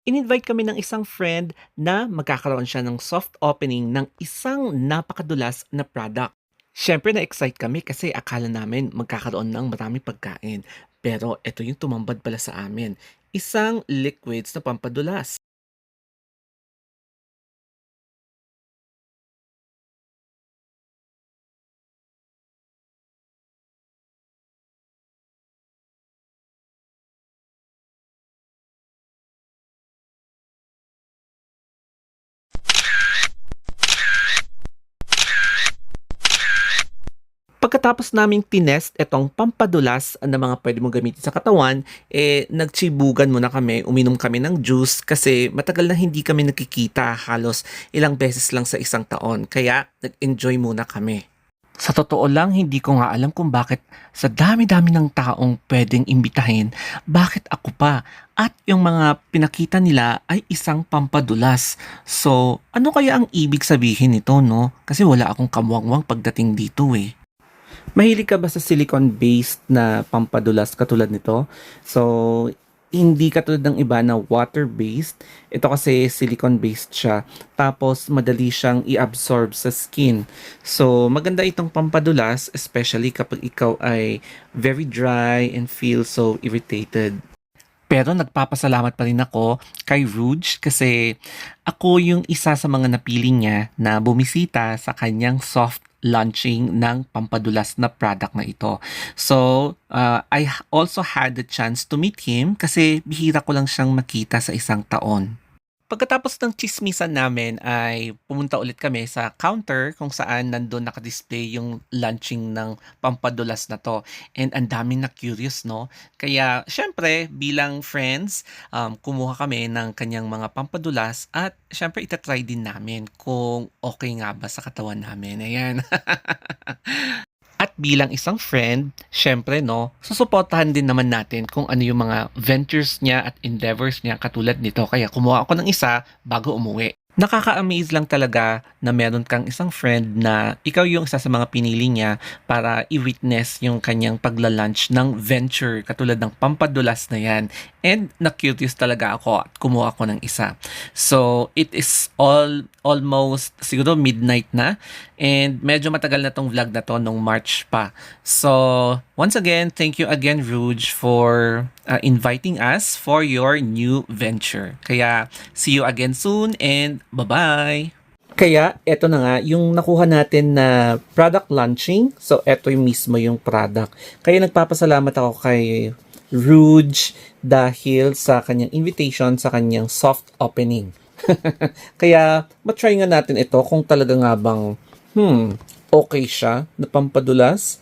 In-invite kami ng isang friend na magkakaroon siya ng soft opening ng isang napakadulas na product. Siyempre na-excite kami kasi akala namin magkakaroon ng maraming pagkain. Pero ito yung tumambad pala sa amin. Isang liquids na pampadulas. Pagkatapos naming tinest itong pampadulas na mga pwede mong gamitin sa katawan, nagtsibugan muna kami, uminom kami ng juice kasi matagal na hindi kami nakikita, halos ilang beses lang sa isang taon. Kaya nag-enjoy muna kami. Sa totoo lang, hindi ko nga alam kung bakit sa dami-dami ng taong pwedeng imbitahin, bakit ako pa? At yung mga pinakita nila ay isang pampadulas. So, ano kaya ang ibig sabihin nito, no? Kasi wala akong kamwangwang pagdating dito eh. Mahilig ka ba sa silicone-based na pampadulas katulad nito? So, hindi katulad ng iba na water-based. Ito kasi silicone-based siya. Tapos, madali siyang i-absorb sa skin. So, maganda itong pampadulas, especially kapag ikaw ay very dry and feel so irritated. Pero nagpapasalamat pa rin ako kay Rouge kasi ako yung isa sa mga napili niya na bumisita sa kanyang soft launching ng pampadulas na product na ito. So, I also had the chance to meet him kasi bihira ko lang siyang makita sa isang taon. Pagkatapos ng tsismisan namin ay pumunta ulit kami sa counter kung saan nandun naka-display yung launching ng pampadulas na 'to, and ang daming na-curious 'no. Kaya siyempre bilang friends, kumuha kami ng kanyang mga pampadulas at siyempre ita-try din namin kung okey nga ba sa katawan namin, ayan. At bilang isang friend, siyempre 'no, susuportahan din naman natin kung ano yung mga ventures niya at endeavors niya katulad nito. Kaya kumuha ako ng isa bago umuwi. Nakaka-amaze lang talaga na meron kang isang friend na ikaw yung isa sa mga pinili niya para i-witness yung kanyang pagla-launch ng venture katulad ng pampadulas na yan. And na-curious talaga ako at kumuha ako ng isa. So, it is almost siguro midnight na, and medyo matagal na tong vlog na to nung March pa. So, once again, thank you again Rouge for inviting us for your new venture. Kaya see you again soon and bye-bye! Kaya eto na nga yung nakuha natin na product launching. So eto yung mismo yung product. Kaya nagpapasalamat ako kay Rouge dahil sa kanyang invitation sa kanyang soft opening. Kaya matry nga natin ito kung talaga nga bang okay siya na pampadulas.